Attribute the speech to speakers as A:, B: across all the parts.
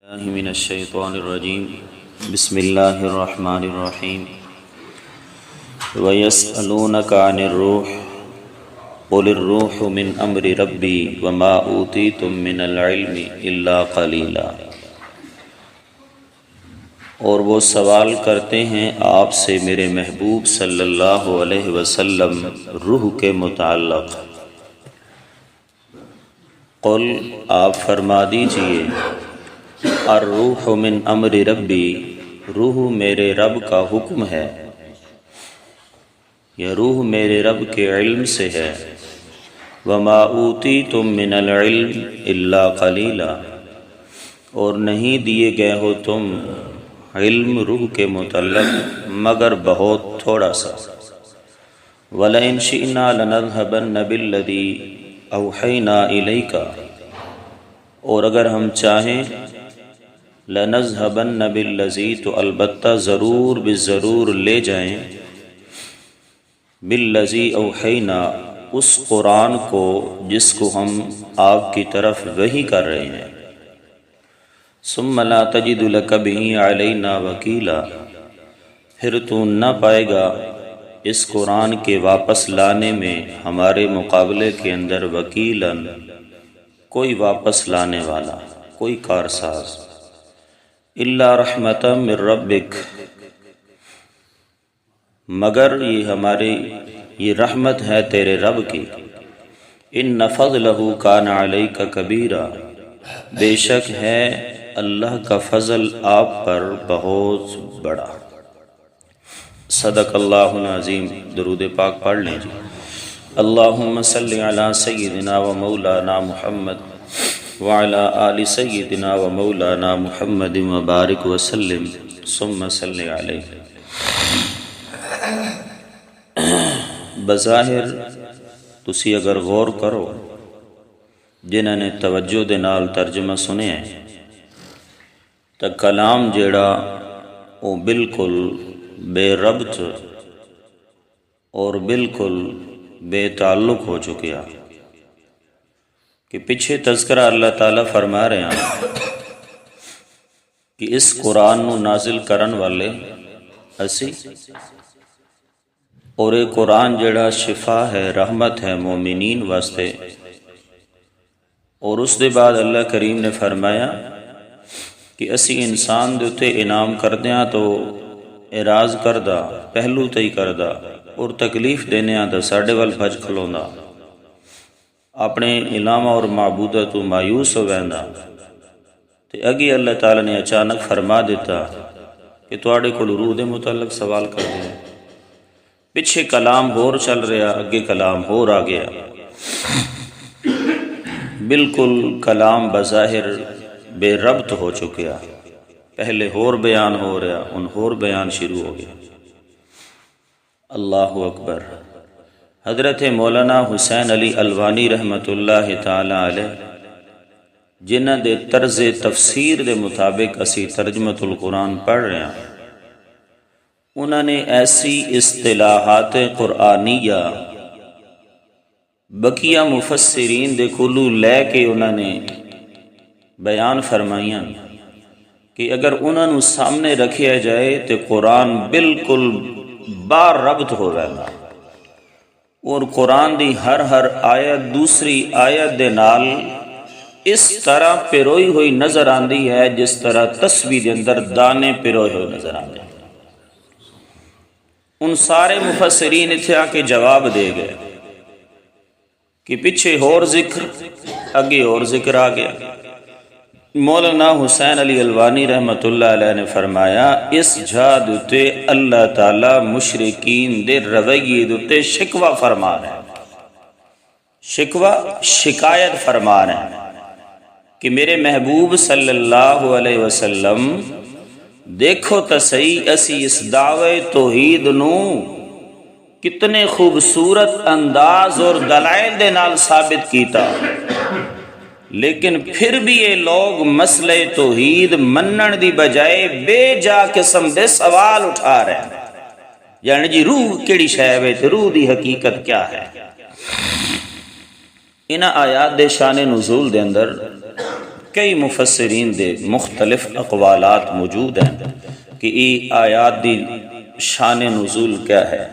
A: الله من الشيطان الرجيم بسم الله الرحمن الرحيم ويسألونك عن الروح قل الروح من أمر ربي وما أوتيتم من العلم إلا قليلا۔ اور وہ سوال کرتے ہیں آپ سے میرے محبوب صلی اللہ علیہ وسلم روح کے متعلق۔ قل آپ فرما دیجئے الروح من امر ربی، روح میرے رب کا حکم ہے یا روح میرے رب کے علم سے ہے۔ وما اوتیتم من العلم الا قلیلا، اور نہیں دیے گئے ہو تم علم روح کے متعلق مگر بہت تھوڑا سا۔ وَلَئِنْ شِئْنَا لَنَذْهَبَنَّ بِالَّذِي أَوْحَيْنَا إِلَيْكَ، اور اگر ہم چاہیں لَنَذْهَبَنَّ بِالَّذِي، تو البتہ ضرور بالضرور لے جائیں، بِالَّذِي أَوْحَيْنَا، اس قرآن کو جس کو ہم آپ کی طرف وحی کر رہے ہیں۔ ثم لا تجد لك به علينا وکیلا، پھر تو نہ پائے گا اس قرآن کے واپس لانے میں ہمارے مقابلے کے اندر وکیلاً، کوئی واپس لانے والا، کوئی کارساز۔ الا رحمتا من ربک، مگر یہ رحمت ہے تیرے رب کی۔ ان فضلہ کان علیک کبیرا، بے شک ہے اللہ کا فضل آپ پر بہت بڑا۔ صدق اللہ العظیم۔ درود پاک پڑھ لیں جی۔ اللہم صلی علی سیدنا و مولانا محمد وعلی آل سیدنا و مولانا محمد وبارک وسلم ثم صلی علیہ۔ بظاہر تسی اگر غور کرو، جنہاں نے توجہ دے نال ترجمہ سنے ہیں، تو کلام جیڑا وہ بالکل بے ربط اور بالکل بے تعلق ہو چکیا، کہ پیچھے تذکرہ اللہ تعالیٰ فرما رہے ہیں کہ اس قرآن نو نازل کرن والے اسی، اور یہ قرآن جڑا شفا ہے، رحمت ہے مومنین واسطے۔ اور اس دے بعد اللہ کریم نے فرمایا کہ اسی انسان دے اتے انعام کردیاں تو اعراض کردہ، پہلو تے ہی کردہ، اور تکلیف دینے آدھا ساڑھے وال بھج کھلوندہ، اپنے علامہ اور معبودہ تو مایوس ہو ویندہ، تے اگی اللہ تعالیٰ نے اچانک فرما دیتا کہ تواڈے کول روح دے متعلق سوال کر دیں۔ پچھے کلام ہور چل رہا، اگے کلام ہور آ گیا، بالکل کلام بظاہر بے ربط ہو چکیا، پہلے ہور بیان ہو رہا، ان ہور بیان شروع ہو گیا۔ اللہ اکبر۔ حضرت مولانا حسین علی الوانی رحمۃ اللہ تعالی علیہ، جنہ دے طرز تفسیر دے مطابق اسی ترجمۃ القرآن پڑھ رہے ہیں، انہوں نے ایسی اصطلاحات قرآنیہ بقیہ مفسرین دے کولو لے کے انہوں نے بیان فرمائیاں کہ اگر انہوں نے سامنے رکھیا جائے تو قرآن بالکل بار ربط ہو رہا، اور قرآن دی ہر آیت دوسری آیت دے نال اس طرح پیروئی ہوئی نظر آندی ہے جس طرح تسبیح دے اندر دانے پیروئے ہوئے نظر آندے۔ ان سارے مفسرین اتھے آ کے جواب دے گئے کہ پیچھے اور ذکر، اگے اور ذکر آ گیا۔ مولانا حسین علی الوانی رحمۃ اللہ علیہ نے فرمایا، اس جا دوتے اللہ تعالیٰ مشرکین دے رویے دوتے شکوہ فرما رہے ہیں، شکوہ شکایت فرما رہے ہیں کہ میرے محبوب صلی اللہ علیہ وسلم دیکھو تو صحیح، اسی اس دعوے توحید نو کتنے خوبصورت انداز اور دلائل دے نال ثابت کیتا، لیکن پھر بھی یہ لوگ مسئلہ توحید منن دی بجائے بے جا قسم دے سوال اٹھا رہے ہیں، یعنی جی روح کیڑی شے ہے تے روح دی حقیقت کیا ہے۔ انہاں آیات دے شان نزول دے اندر کئی مفسرین دے مختلف اقوالات موجود ہیں کہ یہ آیات دی شان نزول کیا ہے۔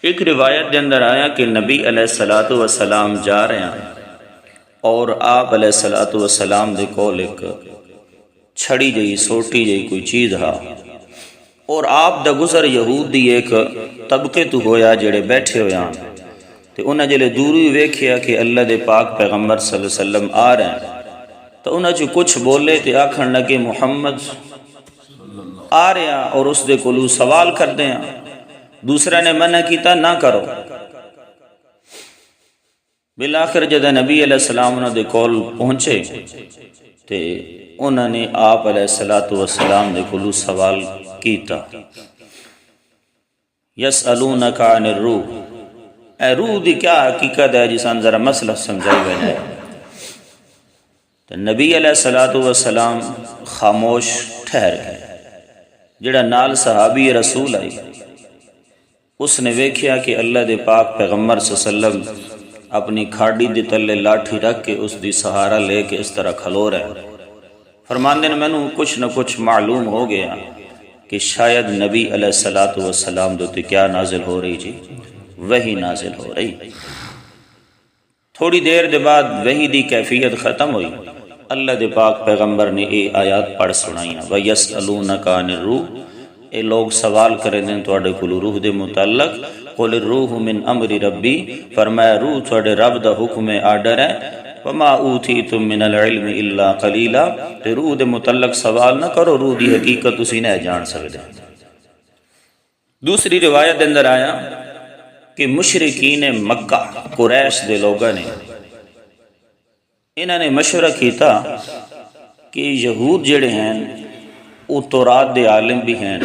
A: ایک روایت دے اندر آیا کہ نبی علیہ الصلوۃ والسلام جا رہے ہیں اور آپ علیہ الصلوۃ والسلام دے کول ایک چھڑی جئی سوٹی جئی کوئی چیز ہا، اور آپ دا گزر یہود دی ایک طبقے تو ہویا جڑے بیٹھے ہویا تے انہاں جلے دوری ویکھیا کہ اللہ دے پاک پیغمبر صلی اللہ علیہ وسلم آ رہے ہیں، تو انہاں جو کچھ بولے تے آکھن لگے محمد آ رہے ہیں اور اس دے کولو سوال کر دیں۔ دوسرے نے منع کیتا نہ کرو۔ بالآخر جد نبی علیہ السلام انہاں دے کول پہنچے تے انہوں نے آپ علیہ الصلوۃ والسلام دے کولو سوال کیتا، یسألونک عن الروح، اے روح دی کیا حقیقت ہے جسان ذرا مسئلہ سمجھائی وجہ ہے۔ تو نبی علیہ الصلوۃ والسلام خاموش ٹھہر گئے۔ جڑا نال صحابی رسول آئی اس نے ویکھیا کہ اللہ دے پاک پیغمبر صلی اللہ علیہ وسلم اپنی کھاڑی دے تلے لاٹھی رکھ کے اس دی سہارا لے کے اس طرح کھلو رہے۔ فرماندے نے مینوں کچھ نہ کچھ معلوم ہو گیا کہ شاید نبی علیہ الصلوۃ والسلام دے تے کیا نازل ہو رہی جی، وحی نازل ہو رہی۔ تھوڑی دیر دے بعد وحی دی کیفیت ختم ہوئی، اللہ دے پاک پیغمبر نے یہ آیات پڑھ سنائیاں، وَيَسْأَلُونَكَ عَنِ الرُّوحِ، اے لوگ سوال کریں دیں تواڈے کول روح دے متعلق، قُلِ الرُّوحُ مِنْ أَمْرِ رَبِّي، فرمایا روح تواڈے رب دا حکم آرڈر ہے، وَمَا أُوتِيتُم مِّنَ الْعِلْمِ إِلَّا قَلِيلًا، تے روح دے متعلق سوال نہ کرو، روح دی حقیقت تسی نہ جان سکدے۔ دوسری روایت اندر آیا کہ مشرکین مکہ قریش دے لوگاں نے انہوں نے مشورہ کیتا کہ یہود جڑے ہیں وہ تورات دے عالم بھی ہیں،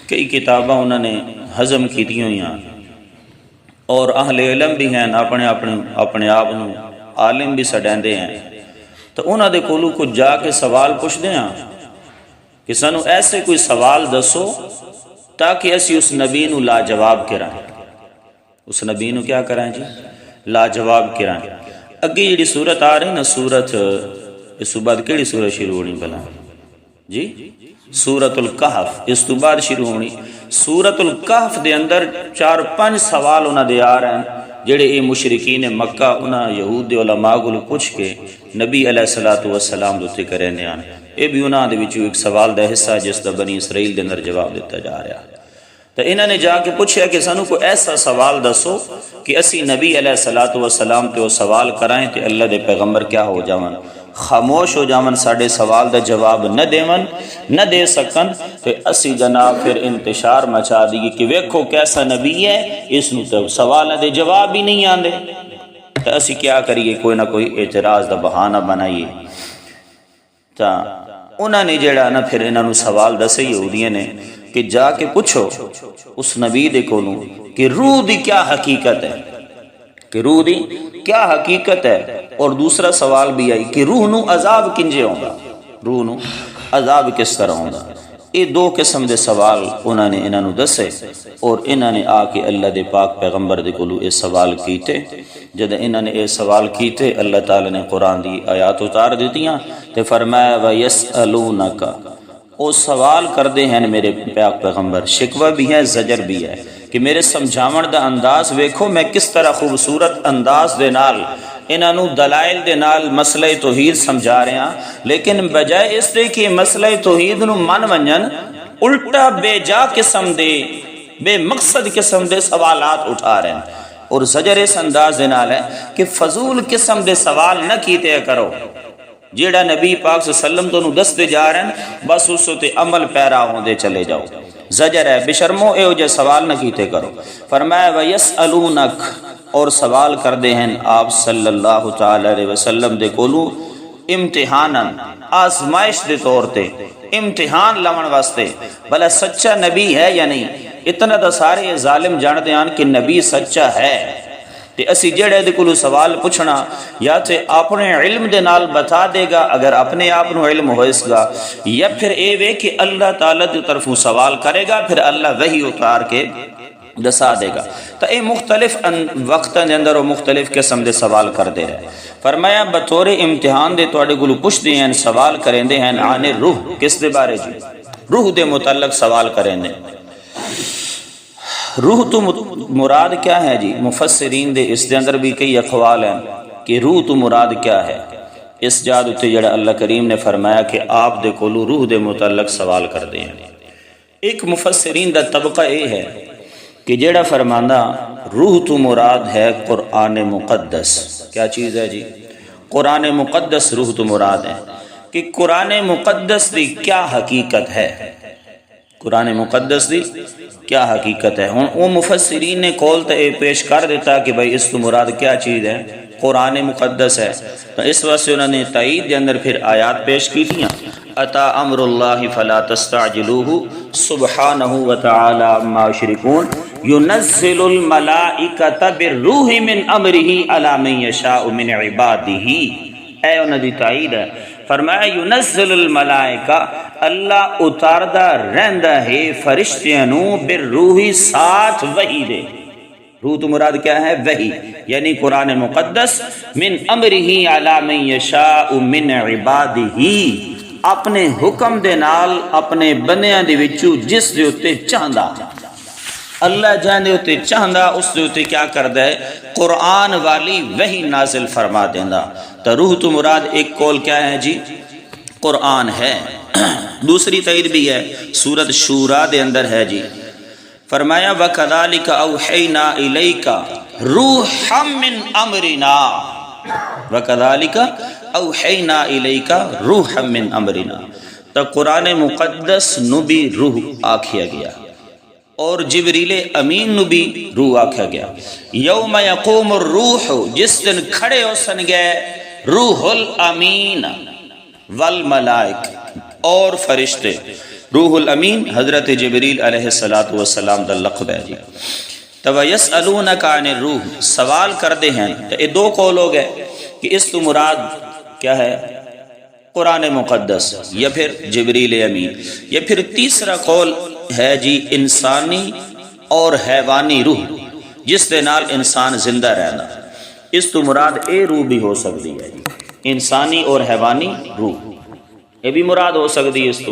A: کئی کتاباں انہوں نے ہضم کی ہوئی ہیں، اور اہل علم بھی ہیں، اپنے آپ عالم بھی سڈیندے ہیں، تو انہوں دے کولو کچھ جا کے سوال پوچھتے ہیں کہ سانو ایسے کوئی سوال دسو تاکہ اسی اس نبی نو لاجواب کرائیں۔ اس نبی نو کیا کرائیں جی؟ لاجواب کرائیں۔ اگے جڑی صورت آ رہی نا، صورت اس بعد کیڑی صورت شروع ہونی بلا جی؟ سورۃ الکہف اس تو بعد شروع ہونی۔ سورۃ الکہف دے اندر 4-5 سوال انہاں دے آ رہے ہیں جڑے اے مشرکین مکہ انہاں یہود دے علماء کو پوچھ کے نبی علیہ الصلوۃ والسلام دے کرنے آن۔ اے بھی انہاں دے وچوں ایک سوال دا حصہ جس دا بنی اسرائیل دے اندر جواب دیتا جا رہا ہے۔ تو انہوں نے جا کے پوچھا کہ سانو کوئی ایسا سوال دسو کہ اسی نبی علیہ الصلوۃ والسلام تے وہ سوال کرائیں تے اللہ دے پیغمبر کیا ہو جاون، خاموش ہو جاون، ساڈے سوال دا جواب نہ دیون، نہ دے سکن، تے اسی جناب پھر انتشار مچا دیئے کہ ویکھو کیسا نبی ہے، اس نو تے سوال دے جواب بھی نہیں آندے، تو اسی کیا کریے، کوئی نہ کوئی اعتراض دا بہانہ بنائیے۔ تا انہوں نے جڑا نا پھر انہوں نے سوال دسے یہودیاں نے کہ جا کے پوچھو اس نبی دے کولوں کہ روح دی کیا حقیقت ہے، کہ روح دی کیا حقیقت ہے، اور دوسرا سوال بھی آئی کہ روح نو عذاب کنجے ہوگا، روح نو عذاب کس طرح ہوگا۔ یہ 2 قسم دے سوال انہوں نے انہوں دسے، اور انہوں نے آ کے اللہ دے پاک پیغمبر دے کولو یہ سوال کیتے۔ جب انہوں نے یہ سوال کیتے اللہ تعالی نے قرآن دی آیات اتار دیتیاں تے فرمایا وَيَسْأَلُونَكَ، وہ سوال کردے ہیں میرے پاک پیغمبر، شکوہ بھی ہے زجر بھی ہے کہ میرے سمجھاون دا انداز ویکھو، میں کس طرح خوبصورت انداز دے نال انہوں دلائل دے نال مسئلہ توحید سمجھا رہے ہیں، لیکن بجائے اس دے کہ مسئلہ توحید نو من ونجن، الٹا بے جا قسم دے بے مقصد قسم دے سوالات اٹھا رہے ہیں، اور زجر اس انداز دے نال ہے کہ فضول قسم دے سوال نہ کیتے کرو، جیڑا نبی پاک صلی اللہ علیہ وسلم تو دستے جا رہے ہیں بس اس تے عمل پیرا ہوندے چلے جاؤ۔ زجر ہے بشرمو اے جو سوال نہ کیتے کرو۔ فرمایا وَيَسْأَلُونَكَ، اور سوال کر دے ہیں آپ صلی اللہ تعالی علیہ وسلم دے کولو امتحاناً، آزمائش دے طور تے، امتحان لمن واسطے بھلا سچا نبی ہے یا نہیں۔ اتنا دا سارے ظالم جان دیان کہ نبی سچا ہے، تے اسی جڑے دے کولو سوال پوچھنا یا تے اپنے علم دے نال بتا دے گا اگر اپنے آپ نو علم ہوئس گا، یا پھر اے وے کہ اللہ تعالی دی طرفوں سوال کرے گا، پھر اللہ وحی اتار کے دسا دے گا۔ تو یہ مختلف وقتاں دے اندر وہ مختلف قسم دے سوال کردے رہے۔ فرمایا بطور امتحان دے تواڈے کولوں پوچھدے ہیں، سوال کریندے ہیں عن روح، کس دے بارے جی؟ روح دے متعلق سوال کریندے۔ روح تو مراد کیا ہے جی؟ مفسرین دے اس دے اندر بھی کئی اقوال ہیں کہ روح تو مراد کیا ہے۔ اس جاد تے جڑا اللہ کریم نے فرمایا کہ آپ دے کولوں روح دے متعلق سوال کردے ہیں۔ ایک مفسرین دا طبقہ یہ ہے کہ جڑا فرمانا روح تو مراد ہے قرآن مقدس۔ کیا چیز ہے جی؟ قرآن مقدس روح تو مراد ہے کہ قرآن مقدس دی کیا حقیقت ہے، قرآن مقدس دی کیا حقیقت ہے۔ ہن وہ مفسرین نے قول تے پیش کر دیتا کہ بھائی اس تو مراد کیا چیز ہے، قرآن مقدس ہے۔ تو اس واسطے انہوں نے تائید کے اندر پھر آیات پیش کی تھیں، اتا امر اللہ فلا تستعجلوہ سبحانہ وتعالی عما یشرکون ينزل الملائکۃ بالروح من امرہ علی من یشاء من عبادہ۔ اے انہوں دی تائید ہے، فرمایا ينزل الملائکہ، اللہ اتاردا رہندا ہے فرشتیاں نو بالروح ساتھ وحی دے۔ روح تو مراد کیا ہے؟ وحی، یعنی قرآن مقدس، من امرہ علی من یشاء من عبادہ، اپنے حکم دے نال اپنے بندیاں دے وچوں جس دے اتے چاہندا، اللہ جہاں دے اتے چاہندا اس دے اتے کیا کردا ہے؟ قرآن والی وحی نازل فرما دیندا۔ تو روح تو مراد ایک قول کیا ہے جی؟ قرآن ہے۔ دوسری تائید بھی ہے، سورۃ شورا دے اندر ہے جی، فرمایا وَكَذَلِكَ أَوْحَيْنَا إِلَيْكَ رُوحًا مِّنْ أَمْرِنَا، وَكَذَلِكَ أَوْحَيْنَا إِلَيْكَ رُوحًا مِّنْ أَمْرِنَا۔ تو قرآن مقدس نو بھی روح آکھیا گیا اور جبریل امین نو بھی روح آکھیا گیا۔ یوم یقوم الروح، جس دن کھڑے ہو سن گئے روح الامین والملائک، اور فرشتے۔ روح الامین حضرت جبریل علیہ السلام دا لقب ہے جی۔ تو یسألونک عن الروح، سوال کردے ہیں۔ تو یہ دو قول ہو گئے کہ اس تو مراد کیا ہے؟ قرآن مقدس یا پھر جبریل امین، یا پھر تیسرا قول ہے جی انسانی اور حیوانی روح، جس دے نال انسان زندہ رہنا۔ اس تو مراد اے روح بھی ہو سکتی ہے جی، انسانی اور حیوانی روح، یہ بھی مراد ہو سکتی ہے اس تو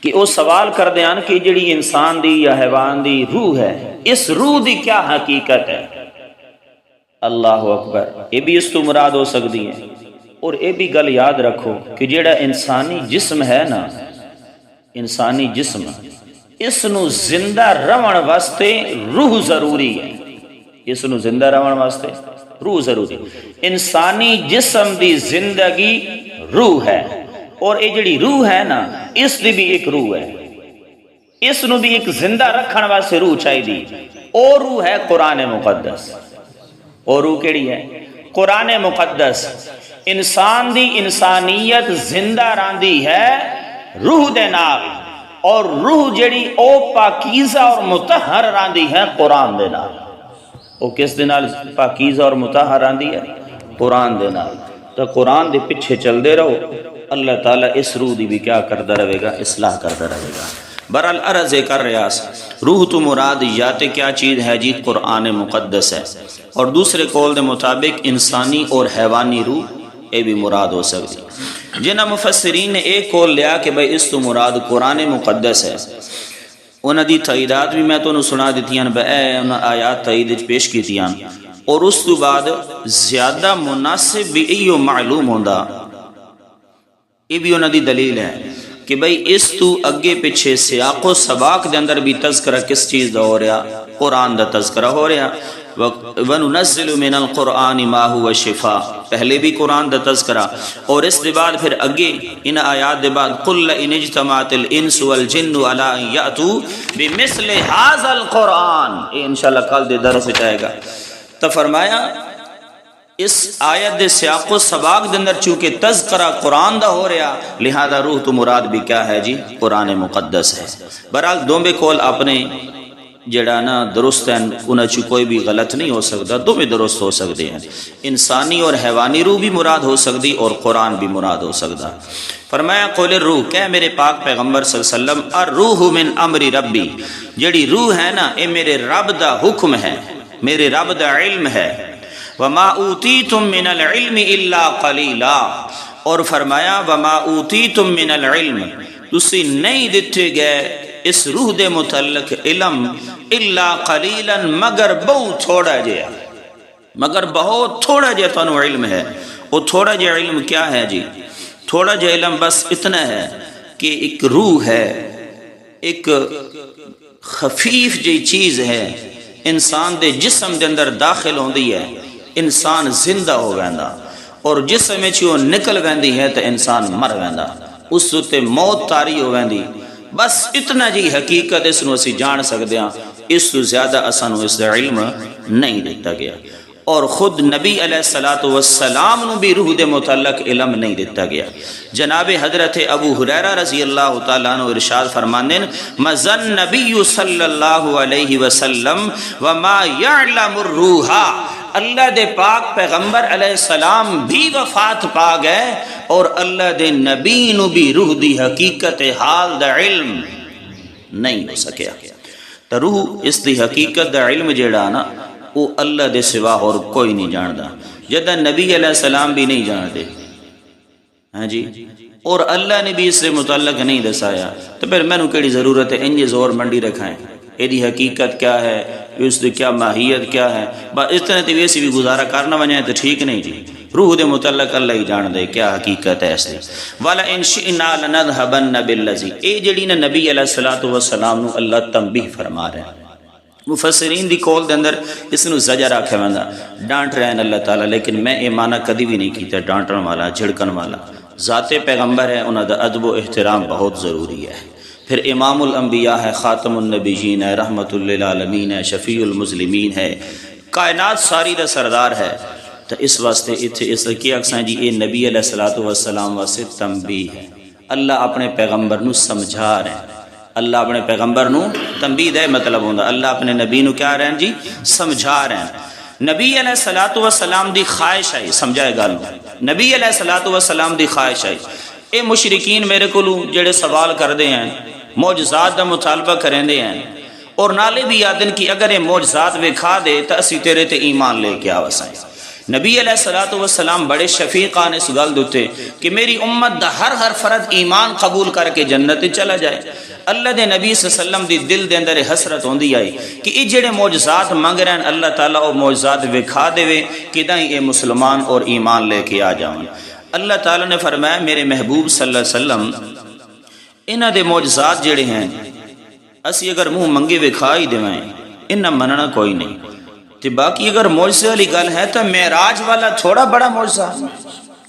A: کہ وہ سوال کر دیان کہ جڑی انسان دی یا حیوان دی روح ہے، اس روح دی کیا حقیقت ہے۔ اللہ اکبر، یہ بھی اس تو مراد ہو سکتی ہے۔ اور یہ بھی گل یاد رکھو کہ جڑا انسانی جسم ہے نا، انسانی جسم، اس نو زندہ رہن واسطے روح ضروری ہے، اس نو زندہ رہن واسطے روح ضروری۔ انسانی جسم دی زندگی روح ہے، اور یہ جڑی روح ہے نا اس دی بھی ایک روح ہے، اس نو بھی ایک زندہ رکھن واسطے روح چاہیے، اور روح ہے قرآن مقدس۔ اور روح کیڑی ہے؟ قرآن مقدس۔ انسان دی انسانیت زندہ راندی ہے روح دے نال، اور روح جڑی او پاکیزہ اور مطہر راندی ہے قرآن دے نال۔ او کس دے نال پاکیزہ اور مطہر راندی ہے؟ قرآن دے نال۔ تو قرآن دے پیچھے چل دے رہو، اللہ تعالیٰ اس روح دی بھی کیا کرتا رہے گا؟ اصلاح کرتا رہے گا۔ برحال عرض کر رہا روح تو مراد یا تے کیا چیز ہے جی؟ قرآن مقدس ہے، اور دوسرے قول دے مطابق انسانی اور حیوانی روح یہ بھی مراد ہو سکتی۔ جنہ مفسرین نے ایک قول لیا کہ بھئی اس تو مراد قرآن مقدس ہے، انہاں دی تائیدات بھی میں تو سنا دیتیاں، انہاں آیات تائید پیش کیتیاں، اور اس تو بعد زیادہ مناسب بھی ایو معلوم ہوندا، یہ بھی انہاں دی دلیل ہے کہ بھئی اس تو اگے پیچھے سیاق و سباق دے اندر بھی تذکرہ کس چیز دا ہو رہا؟ قرآن دا تذکرہ ہو رہا۔ وَنُنَزِّلُ مِنَ الْقُرْآنِ مَا هُوَ شِفَاءٌ، پہلے بھی قرآن دا تذکرہ، اور اس دے بعد پھر اگے ان آیات دے بعد قُلْ لَئِنِ اجْتَمَعَتِ الْإِنسُ وَالْجِنُّ عَلَىٰ أَن يَأْتُوا بِمِثْلِ هَٰذَا الْقُرْآنِ، یہ انشاءاللہ کل دے درس میں آئے گا۔ تو فرمایا اس آیت دے سیاق و سباق دے اندر چونکہ تذکرہ قرآن دا ہو رہا، لہذا روح تو مراد بھی کیا ہے جی؟ قرآن مقدس ہے۔ برحال دونوں قول اپنے جڑا نا درست ہیں انہاں چ کوئی بھی غلط نہیں ہو سکتا، دو بھی درست ہو سکتے ہیں، انسانی اور حیوانی روح بھی مراد ہو سکتی اور قرآن بھی مراد ہو سکتا۔ فرمایا قول الروح، کہ میرے پاک پیغمبر صلی اللہ علیہ وسلم، الروح من امر ربی، جڑی روح ہے نا اے میرے رب دا حکم ہے، میرے رب دا علم ہے۔ وما اوتیتم من العلم الا قلیلا، اور فرمایا وما اوتیتم من العلم، تسی نہیں دتے گئے اس روح دے متعلق علم الا قلیلا، مگر بہت تھوڑا جہا، مگر بہت تھوڑا جہا تانوں علم ہے۔ وہ تھوڑا جہا علم کیا ہے جی؟ تھوڑا جہا علم بس اتنا ہے کہ ایک روح ہے، ایک خفیف جی چیز ہے، انسان دے جسم دے اندر داخل ہوندی ہے، انسان زندہ ہو ویندا، اور جسم میں وہ نکل ویندی ہے تو انسان مر ویندا، اس تے موت طاری ہو ویندی۔ بس اتنا جی حقیقت اس نو اسی جان سکتے ہیں، اس تو زیادہ اسانو اس دا علم نہیں دیتا گیا، اور خود نبی علیہ السلام نو بھی روح دے متعلق علم نہیں دیتا گیا۔ جناب حضرت ابو ہریرہ رضی اللہ تعالیٰ عنہ ارشاد فرماندے ہیں، مَزَن نبی صلی اللہ علیہ وسلم وما یعلم الروح، اللہ دے پاک پیغمبر علیہ السلام بھی وفات پا گئے اور اللہ دے نبی نو بھی روح دی حقیقت حال دا علم نہیں ہو سکیا۔ تو روح اس دی حقیقت دا علم جیڑا نا وہ اللہ دے سوا اور کوئی نہیں جاندا، جدہ نبی علیہ السلام بھی نہیں جانتے، ہاں جی، اور اللہ نے بھی اس سے متعلق نہیں دسایا، تو پھر میں نے کیڑی ضرورت ہے انجے زور منڈی رکھائیں، ایدی حقیقت کیا ہے، اس دی کیا ماہیت کیا ہے، بس اتنے تے ویسی بھی گزارا کرنا ونجائیں تو ٹھیک نہیں جی۔ روح دے متعلق اللہ ہی جان دے کیا حقیقت ہے اس دی۔ وَلَا إِن شِئْنَا لَنَذْهَبَنَّ بِالَّذِي، اے جڑی نے نبی علیہ السلام نو اللہ تنبیہ فرما رہے ہیں۔ مفسرین دی قول دے اندر اس نو زجر آکھے ویندا، ڈانٹ رہے ہیں اللہ تعالیٰ، لیکن میں اے معنی کدی بھی نہیں کیتا ڈانٹن والا جھڑکن والا، ذات پیغمبر ہے، انہاں دا ادب و احترام بہت ضروری ہے۔ پھر امام الانبیاء ہے، خاتم النبیین ہے، رحمت للعالمین ہے، شفیع المسلمین ہے، کائنات ساری دا سردار ہے، تو اس واسطے اتھے اس کی اکساں جی اے نبی علیہ السلام واسطے تنبیہ ہے، اللہ اپنے پیغمبر نو سمجھا رہے ہیں، اللہ اپنے پیغمبر نو تنبیہ دے مطلب ہوندا اللہ اپنے نبی نو کیا رہے ہیں جی؟ سمجھا رہے ہیں۔ نبی علیہ السلام دی خواہش آئی، سمجھائے گل، نبی علیہ السلام دی خواہش آئی، اے مشرکین میرے کولوں جڑے سوال کردے ہیں، معجزات دا مطالبہ کرندے ہیں، اور نالے بھی آدن کی اگر یہ معجزات وکھا دے تو اسی تیرے تے ایمان لے کے آوسائیں۔ نبی علیہ السلام بڑے شفیقان اس گل دوتے کہ میری امت دا ہر فرد ایمان قبول کر کے جنت چلا جائے۔ اللہ دے نبی صلی اللہ علیہ وسلم دی دل دے اندر حسرت ہوندی آئی کہ یہ جڑے معجزات منگ رہے ہیں اللہ تعالیٰ وہ معجزات وکھا دے کہ دائیں یہ مسلمان اور ایمان لے کے آ جاؤں۔ اللہ تعالیٰ نے فرمایا میرے محبوب صلی اللہ علیہ وسلم انہاں دے معجزات جڑے ہیں اسی اگر منہ منگے وکھا ہی دیوائیں انہاں مننا کوئی نہیں، تے باقی اگر معجزے والی گل ہے تو معراج والا تھوڑا بڑا معجزہ،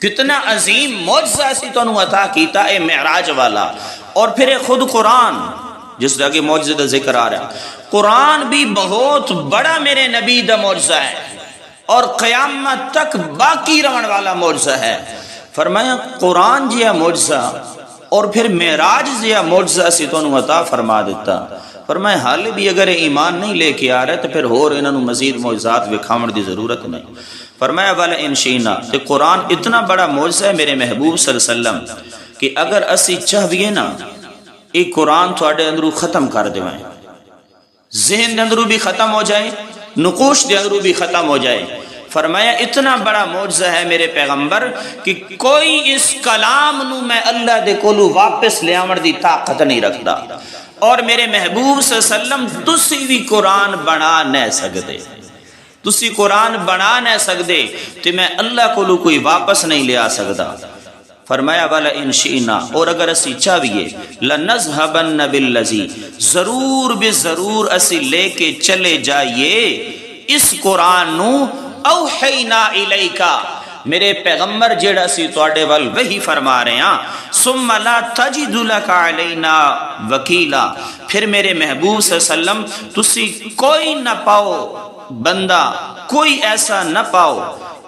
A: کتنا عظیم معجزہ اسی تو انہوں عطا کیتا اے معراج والا۔ اور پھر خود قرآن جس طرح کے معجزے دا ذکر آ رہا، قرآن بھی بہت بڑا میرے نبی دا معجزہ ہے اور قیامت تک باقی رہن والا معجزہ ہے۔ فرمایا قرآن جیا معجزہ اور پھر معراج جیا معجزہ اسی تو انہوں عطا فرما دیتا۔ فرمایا حال بھی اگر ایمان نہیں لے کے آ رہے تو پھر اور انہوں مزید معجزات وکھاون دی ضرورت نہیں۔ فرمایا والا ان شئنا، کہ قرآن اتنا بڑا معجزہ ہے میرے محبوب صلی اللہ علیہ وسلم کہ اگر اسی چاہیے نا ایک قرآن تھوڑے اندروں ختم کر دیوائیں، ذہن دے اندروں بھی ختم ہو جائے، نقوش دے اندروں بھی ختم ہو جائے۔ فرمایا اتنا بڑا معجزہ ہے میرے پیغمبر کہ کوئی اس کلام نو میں اللہ دے کولو واپس لے آمڑ دی طاقت نہیں رکھتا، اور میرے محبوب صلی اللہ علیہ وسلم تسی بھی قرآن بنا نہ سکتے، تسی قرآن بنا نہ سکتے تو میں اللہ کولو کوئی واپس نہیں لے آ سکتا۔ فرمایا والا ان شئنا، اور اگر اسی چاہیے لنذهبن بالذی، ضرور بے ضرور اسی لے کے چلے جائیے اس قرآن نو اوحینا الیکا، میرے پیغمبر جیڑا سی تواڈے ول وحی فرما رہے ہیں، ثم لا تجد لک علینا وکیلا، پھر میرے محبوب صلی اللہ علیہ وسلم تسی کوئی نہ پاؤ بندہ، کوئی ایسا نہ پاؤ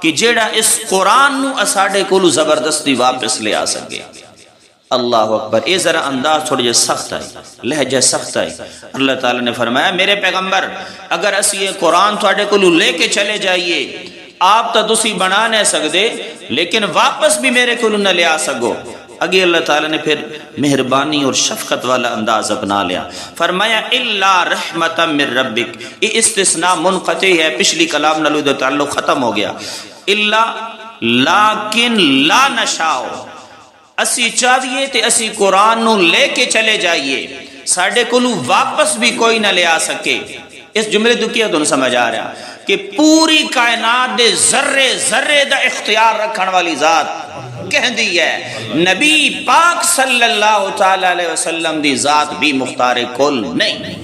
A: کہ جیڑا اس قرآن نو اساڈے کولو زبردستی واپس لے آ سکے۔ اللہ اکبر. یہ ذرا انداز تھوڑا جا سخت ہے، لہجہ سخت ہے. اللہ تعالیٰ نے فرمایا میرے پیغمبر اگر اسی یہ قرآن تھوڑے کو لے کے چلے جائیے، آپ تو تسی بنا نہیں سکتے لیکن واپس بھی میرے کو نہ لے آ سکو. اگے اللہ تعالیٰ نے پھر مہربانی اور شفقت والا انداز اپنا لیا. فرمایا الا رحمتا من ربک. یہ استثناء منقطع ہے، پچھلی کلام نالو دا تعلق ختم ہو گیا. الا لیکن لا نشاء، اسی چاہیے تے اسی قرآن نو لے کے چلے جائیے، ساڑھے کلو واپس بھی کوئی نہ لے آ سکے. اس جملے تو کیا دونوں سمجھ آ رہا کہ پوری کائنات دے ذرے ذرے دا اختیار رکھن والی ذات کہہ دی ہے. نبی پاک صلی اللہ تعالی علیہ وسلم دی ذات بھی مختار کل نہیں.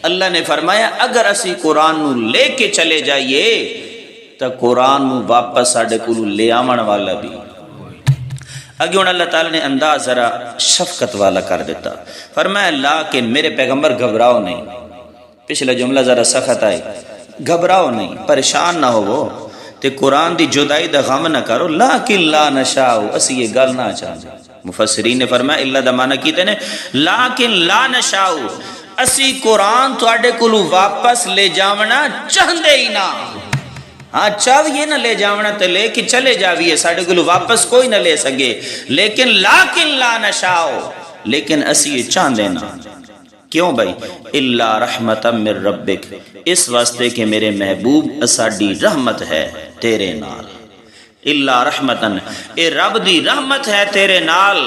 A: اللہ نے فرمایا اگر اسی قرآن نو لے کے چلے جائیے تو قرآن نو واپس ساڑھے کلو لے آمن والا بھی. اگے ہوں اللہ تعالیٰ نے انداز ذرا شفقت والا کر دیتا. فرمایا لیکن میرے پیغمبر گھبراؤ نہیں. پچھلا جملہ ذرا سخت آئی، گھبراؤ نہیں، پریشان نہ ہو تے قرآن دی جدائی دا غم نہ کرو. لیکن لا نشاؤ، اسی یہ گل نہ چاہتے. مفسرین نے فرمایا اللہ دا معنی کیتے نے لیکن لا نشاؤ، اسی قرآن تواڈے کولو واپس لے جاونا چاہندے ہی نہ. ہاں چاہیے نہ لے جاونا تے لے کے چلے جاویے، ساڑھے کولو واپس کوئی نہ لے سکے. لیکن لا نشاؤ، لیکن اسی یہ چاہندے نہ. کیوں بھائی؟ الا رحمتا من ربک، اس واسطے کہ میرے محبوب اساڈی رحمت ہے تیرے نال. الا رحمتن، اے رب دی رحمت ہے تیرے نال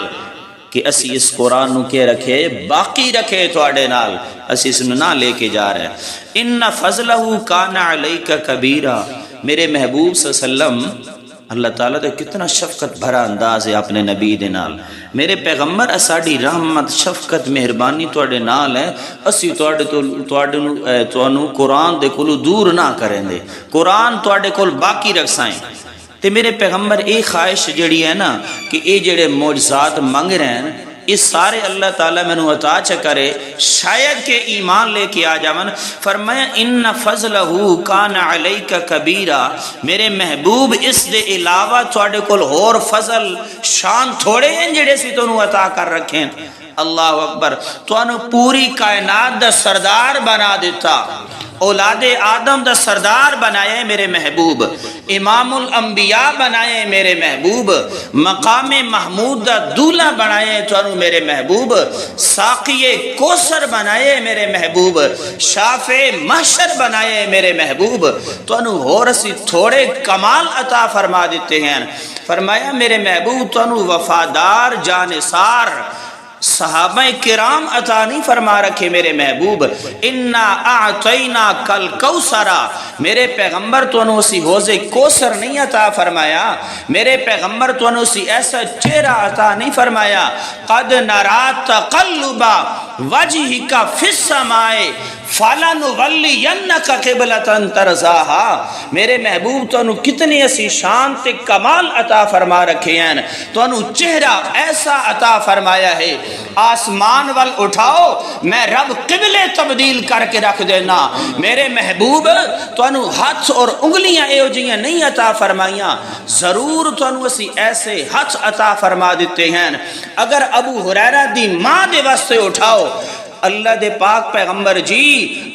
A: کہ اسی اس قرآن نو کے رکھے باقی رکھے تواڈے نال، اسی اس نو نہ لے کے جا رہے ہیں. ان فضلہ کان علیک کبیرا. میرے محبوب صلی اللہ علیہ وسلم، اللہ تعالیٰ دے کتنا شفقت بھرا انداز ہے اپنے نبی دے نال. میرے پیغمبر اساڈی رحمت شفقت مہربانی تواڈے نال ہے، اسی تواڈے قرآن دے کولو دور نہ کریں دے، قرآن تواڈے کول باقی رکھسائیں. تے میرے پیغمبر ایک خواہش جڑی ہے نا کہ اے جڑے معجزات منگ رہے ہیں اس سارے اللہ تعالیٰ میں عطا چکرے شاید کہ ایمان لے کے آ جاون. فرمایا ان فضلہ کان علیک کبیرا، میرے محبوب اس دے علاوہ تواڈے کول اور فضل شان تھوڑے ہیں جڑے سی تانوں عطا کر رکھیں. اللہ اکبر. تانوں پوری کائنات دا سردار بنا دیتا، اولاد آدم دا سردار بنائے میرے محبوب، امام الانبیاء بنائے میرے محبوب، مقام محمود دا دولہ بنائے تو میرے محبوب، ساقی کوثر بنائے میرے محبوب، شافع محشر بنائے میرے محبوب. تو ہو رسی تھوڑے کمال عطا فرما دیتے ہیں. فرمایا میرے محبوب تو وفادار جانثار صحابہ کرام عطا نہیں فرما رکھے میرے محبوب. انا اعطینا کل کوثرا، میرے پیغمبر تو انہوں سی حوض کوثر نہیں عطا فرمایا، میرے پیغمبر تو انہوں سی ایسا چہرہ عطا نہیں فرمایا. قد نرا تقلب وجہک فی السماء فلنولینک قبلۃ ترضاها. میرے محبوب تو انہوں کتنی ایسی شان تے کمال عطا فرما رکھے ہیں، تو انہوں چہرہ ایسا عطا فرمایا ہے آسمان وال اٹھاؤ میں رب قبلے تبدیل کر کے رکھ دینا. میرے محبوب تو انہوں ہاتھ اور انگلیاں ایو جیاں نہیں عطا فرمائیاں، ضرور تو انہوں اسی ایسے ہاتھ عطا فرما دیتے ہیں. اگر ابو ہریرہ دی ماں دے واسطے اٹھاؤ، اللہ دے پاک پیغمبر جی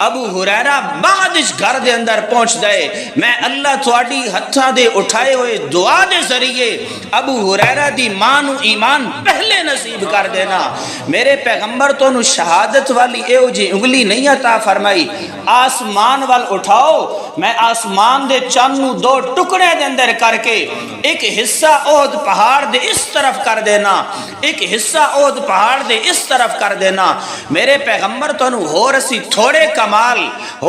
A: ابو ہریرہ بعد اس گھر دے اندر پہنچ دے، میں اللہ تواڈی ہتھاں دے اٹھائے ہوئے دعا دے ذریعے ابو ہریرہ دی ماں نو ایمان پہلے نصیب کر دینا. میرے پیغمبر تو نو شہادت والی ایو جی انگلی نہیں عطا فرمائی. آسمان وال اٹھاؤ، میں آسمان دے چاند نو دو ٹکڑے دے اندر کر کے ایک حصہ احد پہاڑ دے اس طرف کر دینا، ایک حصہ احد پہاڑ دے اس طرف کر دینا. میرے پیغمبر تو انہوں ہو رسی تھوڑے کمال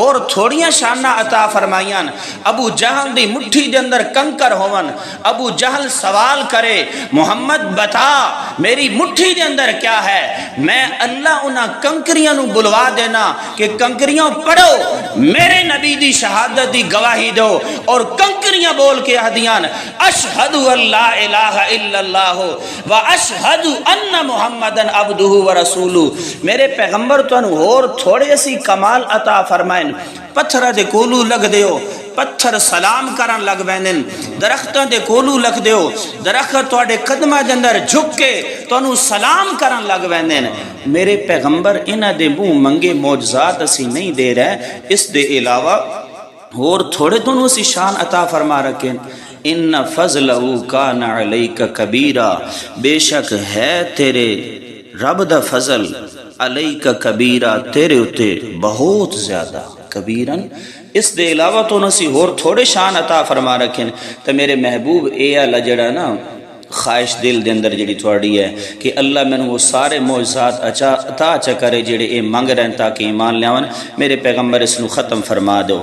A: اور تھوڑیاں شانہ عطا فرمائیاں. ابو جہل دی مٹھی دے اندر کنکر ہوون، ابو جہل سوال کرے محمد بتا میری مٹھی دے اندر کیا ہے، میں اللہ انہاں کنکریاں نو بلوا دینا کہ کنکریاں پڑھو میرے نبی دی شہادت دی گواہی دو، اور کنکریاں بول کے آدیاں اشہد ان لا الہ الا اللہ و اشہد ان محمدن عبدہ و رسولہ. میرے پیغمبر پیغمبر تانوں اور تھوڑے سی کمال عطا فرمائن. پتھراں دے کولو لگ دیو، پتھر سلام کرن لگ ویندن. درختاں دے کولو لگ دیو، درخت تواڈے قدماں دے اندر جھک کے تانوں سلام کرن لگ ویندن. میرے پیغمبر انہاں دے منہ منگے معجزات اسی نہیں دے رہے، اس دے علاوہ اور تھوڑے تانوں اسی شان عطا فرما رکھے. ان فضلہ کان علیک کبیرا، بے شک ہے تیرے رب دا فضل علیک کبیرا، تیرے اتے بہت زیادہ. کبیرن اس دے علاوہ تو نسی اور تھوڑے شان عطا فرما رکھیں. تو میرے محبوب اے اللہ جڑا نا خواہش دل دے اندر جڑی تھوڑی ہے کہ اللہ میں وہ سارے معجزات عطا کرے جڑے اے منگ رہے ہیں تاکہ ایمان لیاون. میرے پیغمبر اس نو ختم فرما دو.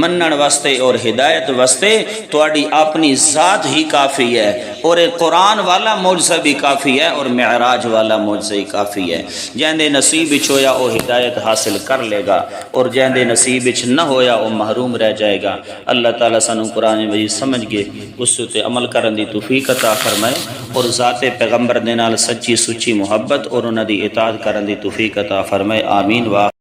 A: منن واسطے اور ہدایت واسطے تواڈی اپنی ذات ہی کافی ہے، اور قرآن والا معجزہ بھی کافی ہے، اور معراج والا معجزہ ہی کافی ہے. جہندے نصیب وچ ہویا وہ ہدایت حاصل کر لے گا، اور جہندے نصیب وچ نہ ہویا وہ محروم رہ جائے گا. اللہ تعالیٰ سانو قرآن مجید سمجھ کے اس تے عمل کرن دی توفیق عطا فرمائے، اور ذات پیغمبر دے نال سچی سچی محبت اور انہاں دی اطاعت کرن دی توفیق عطا فرمائے. آمین.